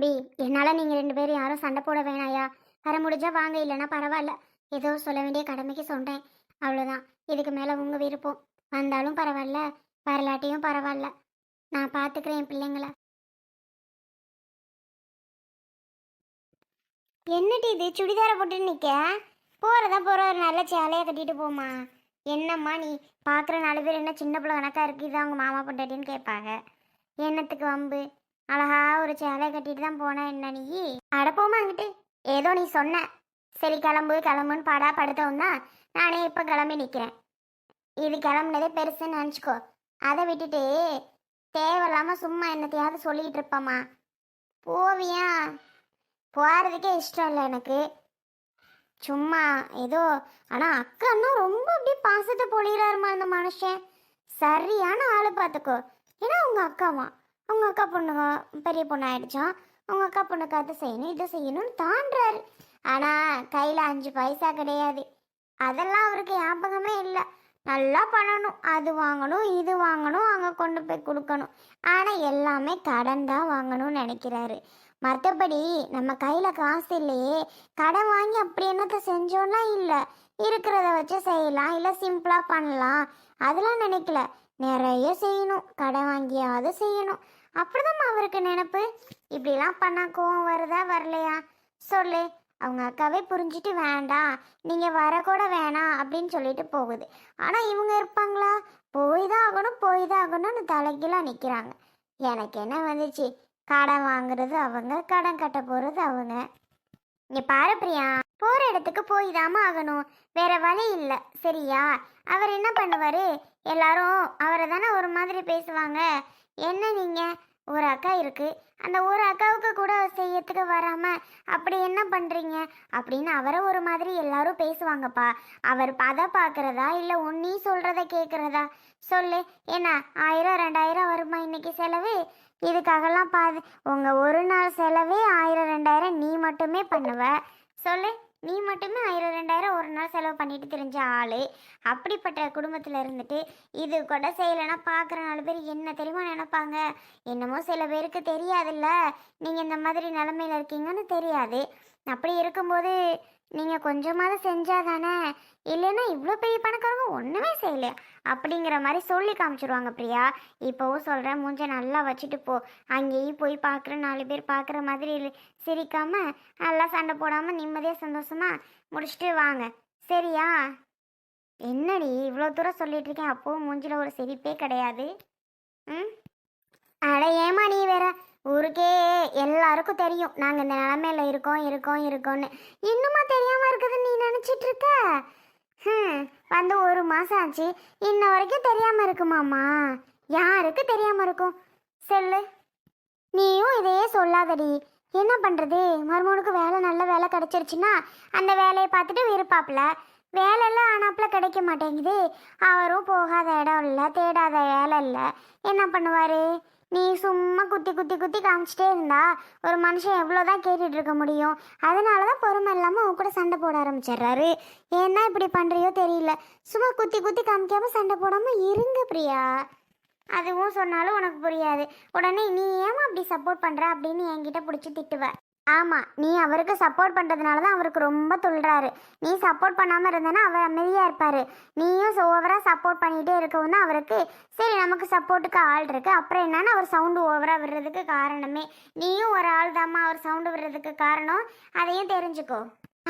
B என்னால் நீங்கள் 2 பேரும் யாரும் சண்டை போட வேணாயா. வர முடிஞ்சா வாங்க, இல்லைன்னா பரவாயில்ல. ஏதோ சொல்ல வேண்டிய கடமைக்கு சொன்னேன், அவ்வளோதான். இதுக்கு மேலே உங்கள் விருப்பம். வந்தாலும் பரவாயில்ல, வரலாட்டியும் பரவாயில்ல. நான் பார்த்துக்கிறேன் என் பிள்ளைங்கள. என்னடி இது சுடிதாரை போட்டு நிற்க? போகிறதா போகிற ஒரு நல்ல சேலையை கட்டிட்டு போமா. என்னம்மா நீ பார்க்குற 4 பேர் என்ன சின்ன பிள்ளை கணக்காக இருக்குது, இது அவங்க மாமா பொண்டாட்டின்னு கேட்பாங்க. என்னத்துக்கு வம்பு? அழகா ஒரு சேலை கட்டிட்டு தான் போனேன். என்ன நீ அடப்போமா அங்கிட்டு. ஏதோ நீ சொன்ன, சரி கிளம்பு கிளம்புன்னு பாடா படுத்தவும் தான் நானே இப்போ கிளம்பி நிற்கிறேன். இது கிளம்புனதே பெருசுன்னு நினச்சிக்கோ. அதை விட்டுட்டு தேவையில்லாமல் சும்மா என்னத்தையாவது சொல்லிக்கிட்டு இருப்பம்மா. போவியா? போகிறதுக்கே இஷ்டம் இல்லை எனக்கு. சும்மா ஏதோ. ஆனால் அக்கான்னா ரொம்ப அப்படியே பாசத்தை பொழிகிறாருமா அந்த மனுஷன். சரியான ஆளை பார்த்துக்கோ. ஏன்னா உங்கள் அக்காவா, அவங்க அக்கா பொண்ணுங்க பெரிய பொண்ணு ஆயிடுச்சான். அவங்க அக்கா பொண்ணுக்கு அது செய்யணும் இதை செய்யணும்னு தாண்டுறாரு. ஆனால் கையில் 5 பைசா கிடையாது. அதெல்லாம் அவருக்கு ஞாபகமே இல்லை. நல்லா பண்ணணும், அது வாங்கணும் இது வாங்கணும், அங்கே கொண்டு போய் கொடுக்கணும். ஆனால் எல்லாமே கடன் தான் வாங்கணும்னு நினைக்கிறாரு. மற்றபடி நம்ம கையில் காசு இல்லையே, கடன் வாங்கி அப்படி என்னத்தை செஞ்சோன்னா இல்லை, இருக்கிறத வச்சு செய்யலாம், இல்லை சிம்பிளாக பண்ணலாம், அதெல்லாம் நினைக்கல. நிறைய செய்யணும், கடன் வாங்கியாவது செய்யணும். அப்படிதான் அவருக்கு நினப்பு. இப்படிலாம் பண்ணா கோவம் வருதா வரலையா சொல்லு. அவங்க அக்காவே புரிஞ்சுட்டு வேண்டாம், நீங்கள் வரக்கூட வேணாம் அப்படின்னு சொல்லிட்டு போகுது. ஆனால் இவங்க இருப்பாங்களா? போய் தான் ஆகணும் போய் தான் ஆகணும்னு தலைக்கீழாக நிற்கிறாங்க. எனக்கு என்ன வந்துச்சு? கடன் வாங்குறது அவங்க, கடன் கட்ட போகிறது அவங்க. இங்கே பாரு பிரியா, போகிற இடத்துக்கு போய் தாம ஆகணும், வேற வழி இல்லை சரியா? அவர் என்ன பண்ணுவார்? எல்லாரும் அவரை தானே ஒரு மாதிரி பேசுவாங்க. என்ன நீங்கள் ஒரு அக்கா இருக்குது, அந்த ஒரு அக்காவுக்கு கூட செய்யறதுக்கு வராமல் அப்படி என்ன பண்ணுறீங்க அப்படின்னு அவரை ஒரு மாதிரி எல்லாரும் பேசுவாங்கப்பா. அவர் அதை பார்க்குறதா இல்லை நீ சொல்கிறத கேட்குறதா சொல்லு. என்ன 1000 2000 வருமா இன்னைக்கு செலவு? இதுக்காகலாம் உங்கள் ஒரு நாள் செலவே 1000 2000 நீ மட்டுமே பண்ணுவ சொல்லு. நீ மட்டுமே 1000 2000 ஒரு நாள் செலவு பண்ணிட்டு தெரிஞ்ச ஆள். அப்படிப்பட்ட குடும்பத்தில் இருந்துட்டு இது கூட செய்யலைன்னா பார்க்குற 4 பேர் என்ன தெரியுமா நினைப்பாங்க? என்னமோ சில பேருக்கு தெரியாதுல்ல, நீங்கள் இந்த மாதிரி நிலமையில இருக்கீங்கன்னு தெரியாது. அப்படி இருக்கும்போது நீங்கள் கொஞ்சமாவது செஞ்சாதானே, இல்லைன்னா இவ்வளோ பெரிய பணக்காரங்க ஒன்றுமே செய்யலையா அப்படிங்கிற மாதிரி சொல்லி காமிச்சிருவாங்க பிரியா. இப்போவும் சொல்கிறேன், மூஞ்ச நல்லா வச்சுட்டு போ. அங்கேயும் போய் பார்க்குற 4 பேர் பார்க்குற மாதிரி சிரிக்காமல் நல்லா சண்டை போடாமல் நிம்மதியாக சந்தோஷமாக முடிச்சுட்டு வாங்க சரியா? என்னடி இவ்வளோ தூரம் சொல்லிட்டு இருக்கேன், அப்போவும் மூஞ்சில் ஒரு சிரிப்பே கிடையாது. ம் அட ஏமா நீ வேற. ஊருக்கே எல்லாருக்கும் தெரியும் நாங்கள் இந்த நிலமையில இருக்கோம்னு. இன்னுமா தெரியாமல் இருக்குதுன்னு நீ நினச்சிட்டு இருக்க? வந்து 1 மாதம் ஆச்சு, இன்ன வரைக்கும் தெரியாமல் இருக்குமாம்மா? யாருக்கு தெரியாமல் இருக்கும் சொல்லு. நீயும் இதையே சொல்லாதடி. என்ன பண்ணுறது, மருமகனுக்கு வேலை நல்ல வேலை கிடச்சிருச்சுன்னா அந்த வேலையை பார்த்துட்டு விருப்பாப்புல. வேலையெல்லாம் ஆனாப்புல கிடைக்க மாட்டேங்குது. அவரும் போகாத இடம் இல்லை, தேடாத வேலை இல்லை. என்ன பண்ணுவார்? நீ சும்மா குத்தி காமிச்சிட்டே இருந்தா ஒரு மனுஷன் எவ்வளோதான் கேட்டுட்டு இருக்க முடியும்? அதனால தான் பொறுமை இல்லாமல் உன் கூட சண்டை போட ஆரம்பிச்சிடுறாரு. ஏன்னா இப்படி பண்ணுறியோ தெரியல. சும்மா குத்தி காமிக்காமல் சண்டை போடாமல் இருங்க பிரியா. அதுவும் சொன்னாலும் உனக்கு புரியாது. உடனே நீ ஏமா அப்படி சப்போர்ட் பண்ணுற அப்படின்னு என்கிட்ட பிடிச்சி திட்டுவ. ஆமாம், நீ அவருக்கு சப்போர்ட் பண்ணுறதுனால தான் அவருக்கு ரொம்ப துள்ளுறாரு. நீ சப்போர்ட் பண்ணாமல் இருந்தேன்னா அவர் அமைதியாக இருப்பார். நீயும் ஓவராக சப்போர்ட் பண்ணிகிட்டே இருக்கவும் தான் அவருக்கு சரி நமக்கு சப்போர்ட்டுக்கு ஆள் இருக்குது அப்புறம் என்னன்னு அவர் சவுண்டு ஓவராக விடுறதுக்கு காரணமே. நீயும் ஒரு ஆள் தாம்மா அவர் சவுண்டு விடுறதுக்கு காரணம், அதையும் தெரிஞ்சுக்கோ.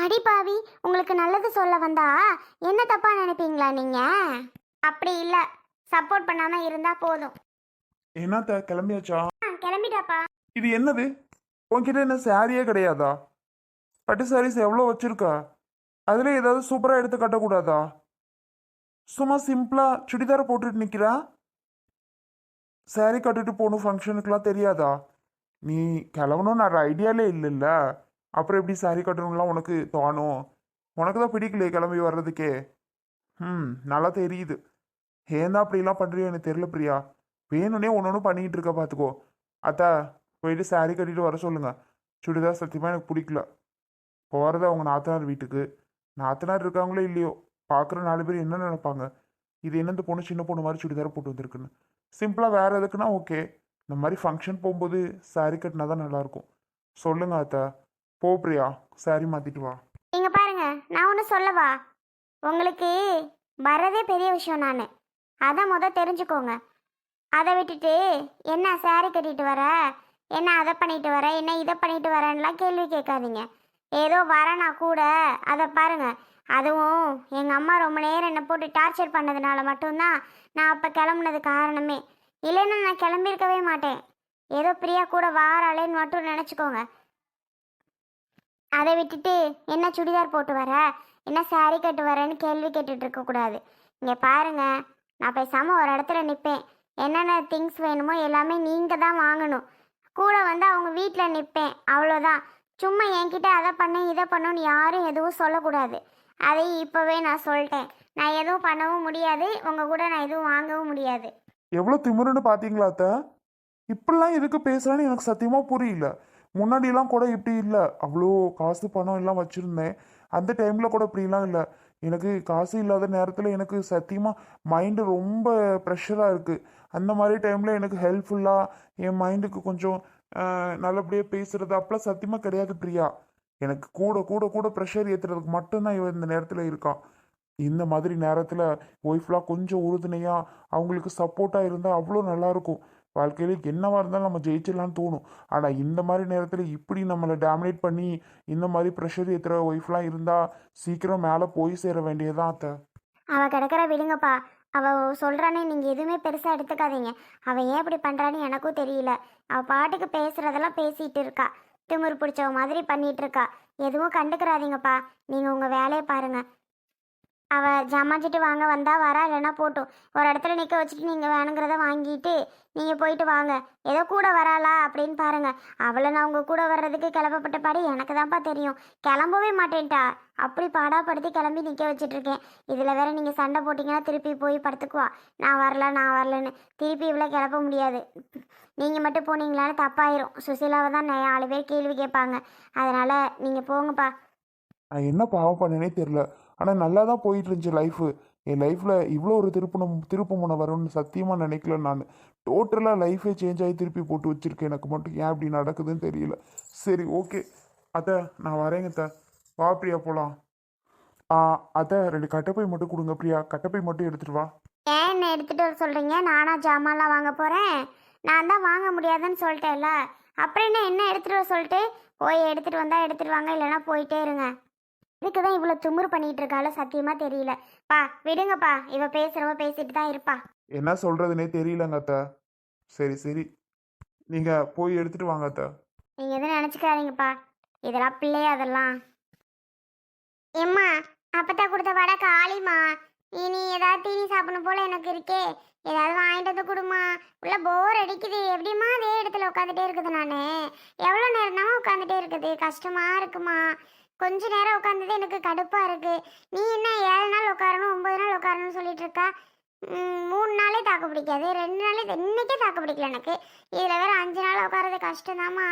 அடிப்பாவி, உங்களுக்கு நல்லது சொல்ல வந்தா என்ன தப்பாக நினைப்பீங்களா நீங்கள்? அப்படி இல்லை, சப்போர்ட் பண்ணாமல் இருந்தால் போதும். என்னத்த கிளம்பியாச்சா? கிளம்பிட்டாப்பா. இது என்னது? உன்கிட்ட என்ன சாரியே கிடையாதா? பட்டு சாரீஸ் எவ்வளோ வச்சிருக்கா? அதுல ஏதாவது சூப்பராக எடுத்து கட்டக்கூடாதா? சும்மா சிம்பிளா சுடிதாரை போட்டுட்டு நிக்கிறா. சாரி கட்டிட்டு போகணும் ஃபங்க்ஷனுக்குலாம் தெரியாதா? நீ கிளம்பணும் நான் ஐடியாலே இல்லைல்ல, அப்புறம் எப்படி சாரி கட்டணும்லாம் உனக்கு தோணும்? உனக்கு தான் பிடிக்கலையே கிளம்பி வர்றதுக்கே. நல்லா தெரியுது. ஏன் தான் அப்படிலாம் பண்ணுறியோ எனக்கு தெரியல பிரியா. வேணும்னே ஒன்று பண்ணிக்கிட்டு இருக்க பார்த்துக்கோ. அத்தா போயிட்டு சாரி கட்டிட்டு வர சொல்லுங்க. சுடிதார் சத்தியமாக எனக்கு பிடிக்கல. போகிறது அவங்க நாத்தனார் வீட்டுக்கு. நாத்தனார் இருக்காங்களோ இல்லையோ, பார்க்குற 4 பேர் என்ன நினைப்பாங்க? இது என்ன இந்த பொண்ணு சின்ன பொண்ணு மாதிரி சுடிதார் போட்டு வந்திருக்குன்னு. சிம்பிளாக வேறு எதுக்குன்னா ஓகே, இந்த மாதிரி ஃபங்க்ஷன் போகும்போது சாரி கட்டினா தான் நல்லாயிருக்கும். சொல்லுங்க அத்தை. போ பிரியா, சாரி மாத்திட்டு வா. நீங்க பாருங்க, நான் ஒன்று சொல்லவா? உங்களுக்கு வரதே பெரிய விஷயம். நான் அதை தெரிஞ்சுக்கோங்க. அதை விட்டுட்டு என்ன saree கட்டிட்டு வர, என்ன அதை பண்ணிட்டு வர, என்ன இதை பண்ணிட்டு வரேன்னுலாம் கேள்வி கேட்காதீங்க. ஏதோ வரனா கூட அதை பாருங்க. அதுவும் எங்கள் அம்மா ரொம்ப நேரம் என்னை போட்டு டார்ச்சர் பண்ணதுனால மட்டும்தான் நான் அப்போ கிளம்புனது காரணமே. இல்லைன்னா நான் கிளம்பியிருக்கவே மாட்டேன். ஏதோ பிரியா கூட வாராளேன்னு மட்டும் நினச்சிக்கோங்க. அதை விட்டுட்டு என்ன சுடிதார் போட்டு வர, என்ன saree கட்டு வரேன்னு கேள்வி கேட்டுட்டு இருக்கக்கூடாது. இங்கே பாருங்க, நான் பேசாமல் ஒரு இடத்துல நிற்பேன். என்னென்ன திங்ஸ் வேணுமோ எல்லாமே நீங்கள் தான் வாங்கணும். கூட வந்து அவங்க வீட்டில் நிற்பேன், அவ்வளோதான். சும்மா என்கிட்ட அதை பண்ணு இதை பண்ணுன்னு யாரும் எதுவும் சொல்லக்கூடாது. அதை இப்போவே நான் சொல்லிட்டேன். நான் எதுவும் பண்ணவும் முடியாது, உங்கள் கூட நான் எதுவும் வாங்கவும் முடியாது. எவ்வளோ திமிருன்னு பார்த்தீங்களா அத்தை? இப்படிலாம் எதுக்கு பேசுறான்னு எனக்கு சத்தியமாக புரியல. முன்னாடியெல்லாம் கூட இப்படி இல்லை. அவ்வளோ காசு பணம் எல்லாம் வச்சுருந்தேன். அந்த டைமில் கூட இப்படிலாம் இல்லை. எனக்கு காசு இல்லாத நேரத்தில் எனக்கு சத்தியமாக மைண்டு ரொம்ப ப்ரெஷராக இருக்குது. அந்த மாதிரி டைமில் எனக்கு ஹெல்ப்ஃபுல்லாக என் மைண்டுக்கு கொஞ்சம் நல்லபடியாக பேசுகிறது அப்பெல்லாம் சத்தியமாக கிடையாது பிரியா. எனக்கு கூட கூட கூட ப்ரெஷர் ஏற்றுறதுக்கு மட்டும்தான் இவன் இந்த நேரத்தில் இருக்கான். இந்த மாதிரி நேரத்தில் ஒய்ஃப்லாம் கொஞ்சம் உறுதுணையாக அவங்களுக்கு சப்போர்ட்டாக இருந்தால் அவ்வளோ நல்லாயிருக்கும். வாழ்க்கையில் என்னவாக இருந்தாலும் நம்ம ஜெயிச்சிடலான்னு தோணும். ஆனால் இந்த மாதிரி நேரத்தில் இப்படி நம்மளை டாமினேட் பண்ணி இந்த மாதிரி ப்ரெஷர் ஏற்றுற ஒய்ஃப்லாம் இருந்தால் சீக்கிரம் மேலே போய் சேர வேண்டியதுதான் அத்தை. அவள் கிடக்கிற விடுங்கப்பா. அவள் சொல்கிறானே நீங்கள் எதுவுமே பெருசாக எடுத்துக்காதீங்க. அவள் ஏன் இப்படி பண்ணுறான்னு எனக்கும் தெரியல. அவள் பாட்டுக்கு பேசுகிறதெல்லாம் பேசிகிட்டு இருக்கா. திமிரு பிடிச்சவ மாதிரி பண்ணிகிட்டு இருக்கா. எதுவும் கண்டுக்கிறாதீங்கப்பா. நீங்கள் உங்கள் வேலையை பாருங்கள். அவள் ஜமாச்சிட்டு வாங்க வந்தா வரா, இல்லைன்னா போட்டும். ஒரு இடத்துல நிற்க வச்சுட்டு நீங்கள் வேணுங்கிறத வாங்கிட்டு நீங்கள் போயிட்டு வாங்க. ஏதோ கூட வராளா அப்படின்னு பாருங்க. அவளை நான் உங்கள் கூட வர்றதுக்கு கிளப்பப்பட்ட பாடு எனக்கு தான்ப்பா தெரியும். கிளம்பவே மாட்டேன்ட்டா. அப்படி பாடாப்படுத்தி கிளம்பி நிற்க வச்சுட்ருக்கேன். இதில் வேற நீங்கள் சண்டை போட்டிங்கன்னா திருப்பி போய் படுத்துக்குவா. நான் வரலன்னு திருப்பி இவ்வளோ கிளப்ப முடியாது. நீங்கள் மட்டும் போனீங்களான்னு தப்பாயிரும். சுசீலாவை தான் 4 பேர் கேள்வி கேட்பாங்க. அதனால் நீங்கள் போங்கப்பா. நான் என்ன பாவம் பண்ணேனே தெரில. ஆனால் நல்லா தான் போயிட்டு இருந்துச்சு லைஃபு. என் லைஃப்பில் இவ்வளோ ஒரு திருப்பு முனை வரும்னு சத்தியமாக நினைக்கல நான். டோட்டலாக லைஃபே சேஞ்ச் ஆகி திருப்பி போட்டு வச்சுருக்கேன். எனக்கு மட்டும் ஏன் இப்படி நடக்குதுன்னு தெரியல. சரி, ஓகே அத்தை, நான் வரேங்க அத்தை. வா பிரியா போகலாம். அத்தை 2 கட்டைப்பை மட்டும் கொடுங்க பிரியா. கட்டைப்பை மட்டும் எடுத்துகிட்டு வா. ஏன் என்ன எடுத்துகிட்டு வர சொல்கிறீங்க? நானா ஜாமான்லாம் வாங்க போகிறேன்? நான் தான் வாங்க முடியாதுன்னு சொல்லிட்டேன்ல. அப்புறம் என்ன எடுத்துகிட்டு வர சொல்லிட்டு? போய் எடுத்துகிட்டு வந்தால் எடுத்துகிட்டு வாங்க, இல்லைன்னா போயிட்டே இருங்க. இதுக்கு தான் இவ்வளோ துமுறு பண்ணிகிட்டு இருக்காளோ சத்தியமாக தெரியல. பா விடுங்கப்பா, இவ பேசுகிறவ பேசிட்டு தான் இருப்பா. என்ன சொல்கிறதுனே தெரியலங்க அத்தை. சரி சரி, நீங்கள் போய் எடுத்துகிட்டு வாங்க அத்தை. நீங்கள் எதுவும் நினச்சிக்காதீங்கப்பா. இதெல்லாம் பிள்ளையா அதெல்லாம். எம்மா, அப்பத்தா கொடுத்த வடை காளிமா. இனி ஏதாவது தீனி சாப்பிடணும் போல எனக்கு இருக்கே. ஏதாவது வாங்கிட்டு வந்து கொடுமா. உள்ள போர் அடிக்குது. எப்படிம்மா அதே இடத்துல உட்காந்துட்டே இருக்குது? நான் எவ்வளோ நேரம் தான் உட்காந்துட்டே இருக்குது? கஷ்டமாக இருக்குமா. கொஞ்ச நேரம் உட்காந்தது எனக்கு கடுப்பாக இருக்குது. நீ என்ன 7 நாள் உட்காரணும் 9 நாள் உட்காரணும்னு சொல்லிட்டு இருக்கா? 3 நாளே தாக்கு பிடிக்காது, 2 நாளே இன்னைக்கே தாக்கு பிடிக்கல எனக்கு. இதில் வேற 5 நாள் உட்காரது கஷ்டம்தாம்மா.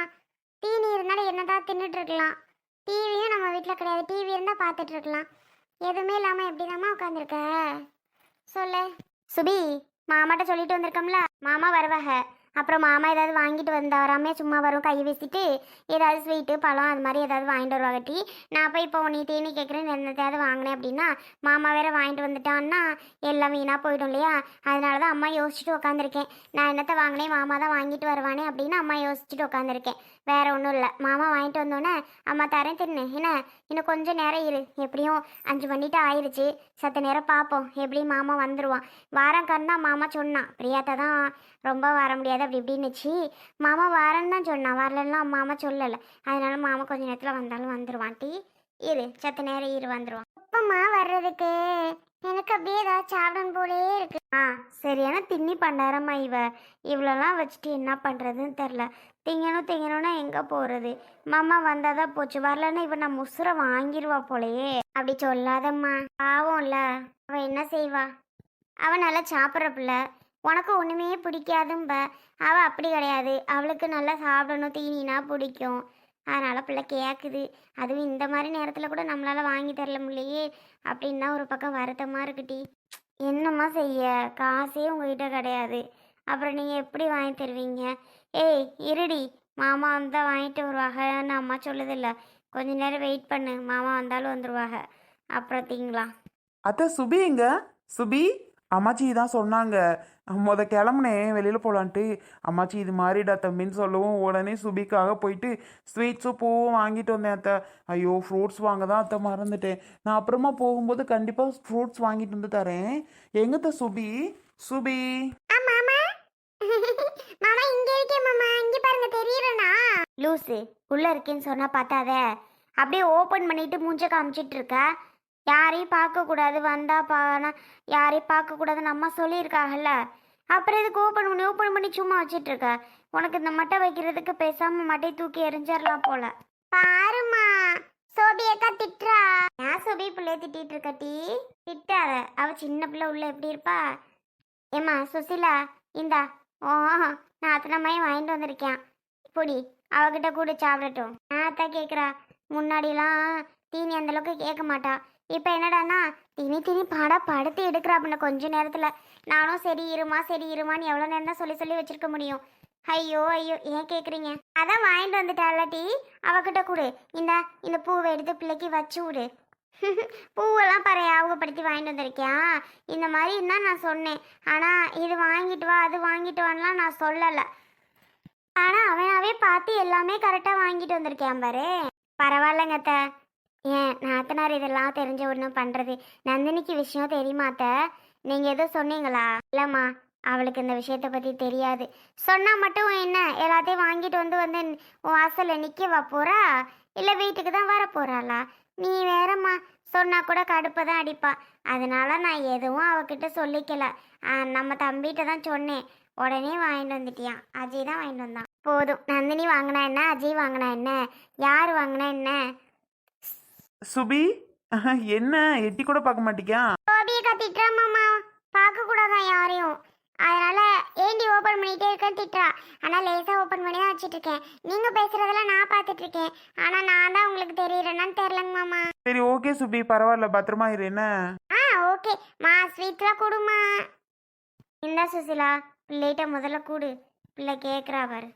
தீனி இருந்தாலும் என்னதான் தின்னுட்டு இருக்கலாம். டிவியும் நம்ம வீட்டில் கிடையாது. டிவி இருந்தால் பார்த்துட்டு இருக்கலாம். எதுவுமே இல்லாமல் எப்படிதாம்மா உட்காந்துருக்க சொல்லு. சுபி, மாமாட்ட சொல்லிட்டு வந்திருக்கோம்ல, மாமா வருவாங்க. அப்புறம் மாமா ஏதாவது வாங்கிட்டு வந்தாராமே, சும்மா வரும் கை வீசிட்டு ஏதாவது ஸ்வீட்டு பழம் அது மாதிரி ஏதாவது வாங்கிட்டு வருவாங்கட்டி. நான் போய் இப்போ நீ தேனி கேட்குறேன்னு என்னத்தையாவது வாங்கினேன் அப்படின்னா மாமா வேற வாங்கிட்டு வந்துட்டான்னா எல்லாம் வீணாக போயிடும் இல்லையா? அதனால தான் அம்மா யோசிச்சுட்டு உட்காந்துருக்கேன். நான் என்னத்தை வாங்கினேன், மாமா தான் வாங்கிட்டு வருவானே அப்படின்னு அம்மா யோசிச்சுட்டு உட்காந்துருக்கேன். வேற ஒன்றும் இல்லை. மாமா வாங்கிட்டு வந்தோன்னே அம்மா தரேன் தின்னு என்ன. இன்னும் கொஞ்சம் நேரம் இரு. எப்படியும் 5 மணிட்டு ஆயிடுச்சு. சத்த நேரம் பார்ப்போம். எப்படியும் மாமா வந்துடுவான். வாரக்காரன் தான் மாமா சொன்னான். பிரியாத்தை தான் ரொம்ப வர முடியாது அப்படி இப்படின்னுச்சு. மாமா வரேன்னு தான் சொன்னான். வரலன்னா மாமா சொல்லலை. அதனால மாமா கொஞ்சம் நேரத்தில் வந்தாலும் வந்துடுவான். டீ இரு, சத்த நேரம் இரு, வந்துடுவான். அப்பம்மா வர்றதுக்கு எனக்கு அப்படியே ஏதாவது சாப்பிடணும் போலே இருக்கு. சரியான தின்னி பண்ணாரம்மா இவ்வளோலாம் வச்சுட்டு என்ன பண்ணுறதுன்னு தெரில. திங்கணும்னா எங்கே போகிறது? மாமா வந்தால் தான் போச்சு. வரலன்னா இவன் நான் முசுரை வாங்கிடுவா போலையே. அப்படி சொல்லாதம்மா, பாவம்ல. அவன் என்ன செய்வா? அவன் நல்லா சாப்பிட்ற பிள்ளை. உனக்கு ஒன்றுமே பிடிக்காதும்ப. அவள் அப்படி கிடையாது. அவளுக்கு நல்லா சாப்பிடணும், தீனினா பிடிக்கும். அதனால் பிள்ளை கேட்குது. அதுவும் இந்த மாதிரி நேரத்தில் கூட நம்மளால் வாங்கி தரல முடியலையே அப்படின்னு தான் ஒரு பக்கம் வருத்தமாக இருக்குட்டி. என்னம்மா செய்ய, காசே உங்ககிட்ட கிடையாது. அப்புறம் நீங்கள் எப்படி வாங்கி தருவீங்க? ஏய் இருடி, மாமா வந்தால் வாங்கிட்டு வருவாங்கன்னு அம்மா சொல்லுதில்ல. கொஞ்ச நேரம் வெயிட் பண்ணு, மாமா வந்தாலும் வந்துடுவாங்க. அப்புறம் திங்கலாம். அத்தை சுபி எங்க? சுபி, அம்மாச்சி தான் சொன்னாங்க. கிளம்புனேன் வெளியில் போகலான்ட்டு. அம்மாச்சி இது மாதிரிடா தம்பின்னு சொல்லவும் உடனே சுபிக்காக போயிட்டு ஸ்வீட்ஸும் பூவும் வாங்கிட்டு வந்தேன் அத்தை. ஐயோ, ஃப்ரூட்ஸ் வாங்க தான் அத்தை மறந்துட்டேன். நான் அப்புறமா போகும்போது கண்டிப்பாக ஃப்ரூட்ஸ் வாங்கிட்டு வந்து தரேன். எங்கத்த சுபி? சுபி மாமா மாமா இங்க இருக்கேன் மாமா. இங்க பாருங்க, தெரியறனா? லூசு, உள்ள இருக்கேன்னு சொன்னா பார்த்தாத. அப்படியே ஓபன் பண்ணிட்டு மூஞ்ச காமிச்சிட்டு இருக்க. யாரையும் பார்க்க கூடாது, வந்தா பானா யாரையும் பார்க்க கூடாதுன்னு அம்மா சொல்லியிருக்காங்கல்ல. அப்புறம் எதுக்கு ஓப்பன் பண்ணி சும்மா வச்சிட்டு இருக்க? உனக்கு இந்த மட்டை வைக்கிறதுக்கு பேசாம மட்டையை தூக்கி எரிஞ்சிடலாம் போல. பாருமா, சோபி அக்கா திட்டுறா. ஏன் சோபி பிள்ளைய திட்டிட்டு இருக்க? டீ திட்டாத, அவ சின்ன பிள்ளை, உள்ள எப்படி இருப்பா? ஏம்மா சுசிலா, இந்தா ஓ நான் அத்தனைமையும் வாங்கிட்டு வந்திருக்கேன். பொடி அவகிட்ட கூட சாப்பிடட்டும். தான் கேட்குறா. முன்னாடிலாம் தீனி அந்தளவுக்கு கேட்க மாட்டா. இப்போ என்னடான்னா தீனி பாடா படுத்து எடுக்கிறா. அப்படின்ன கொஞ்ச நேரத்தில் நானும் சரி இருமான்னு எவ்வளோ நேரம் தான் சொல்லி வச்சிருக்க முடியும்? ஐயோ ஐயோ, ஏன் கேட்குறீங்க? அதான் வாங்கிட்டு வந்துட்டால டீ, அவகிட்ட கொடு. இந்த பூவை எடுத்து பிள்ளைக்கு வச்சு விடு. பூவெல்லாம் பாரு ஞாபகப்படுத்தி வாங்கிட்டு வந்திருக்கேன். இந்த மாதிரி தான் நான் சொன்னேன். ஆனால் இது வாங்கிட்டு வா அது வாங்கிட்டு வான்லாம் நான் சொல்லலை. ஆனால் அவனாவே பார்த்து எல்லாமே கரெக்டாக வாங்கிட்டு வந்திருக்கேன் பாரு. பரவாயில்லைங்க அத்தை. ஏன் நாத்தனார் இதெல்லாம் தெரிஞ்ச ஒன்று பண்ணுறது? நந்தினிக்கு விஷயம் தெரியுமாத்த? நீங்கள் எதுவும் சொன்னீங்களா? இல்லைம்மா, அவளுக்கு இந்த விஷயத்தை பற்றி தெரியாது. சொன்னால் மட்டும் என்ன எல்லாத்தையும் வாங்கிட்டு வந்து உன் வாசலில் நிற்கவா போகிறா? இல்லை வீட்டுக்கு தான் வர போகிறாளா? நீ வேறம்மா, சொன்னால் கூட கடுப்பை தான் அடிப்பா. அதனால நான் எதுவும் அவகிட்ட சொல்லிக்கல. நம்ம தம்பிகிட்ட தான் சொன்னேன். உடனே வாங்கிட்டு வந்துட்டியான். அஜய் தான் வாங்கிட்டு வந்தான். போதும், நந்தினி வாங்கினா என்ன, அஜய் வாங்கினா என்ன, யார் வாங்கினா என்ன? சுபி, என்ன எட்டி கூட பார்க்க மாட்டிக்கா? சோபியை கத்திட்டா மாமா. பார்க்க கூடாதான் யாரையும். அதனால ஏண்டி ஓப்பன் பண்ணிட்டே இருக்கேன்னு திட்டுறா. ஆனால் லேசாக ஓப்பன் பண்ணி தான் வச்சுட்டு இருக்கேன். நீங்கள் பேசுகிறதெல்லாம் நான் பார்த்துட்டு இருக்கேன். ஆனால் நான் தான் உங்களுக்கு தெரியறேன்னு தெரிலங்க மாமா. சரி ஓகே சுபி, பரவாயில்ல, பத்திரமா இரு என்ன. ஓகே மா, ஸ்வீட்லாம் கொடுமா. இந்த சுசிலா, பிள்ளைகிட்ட முதல்ல கூடு. பிள்ளை கேட்குறா பாரு.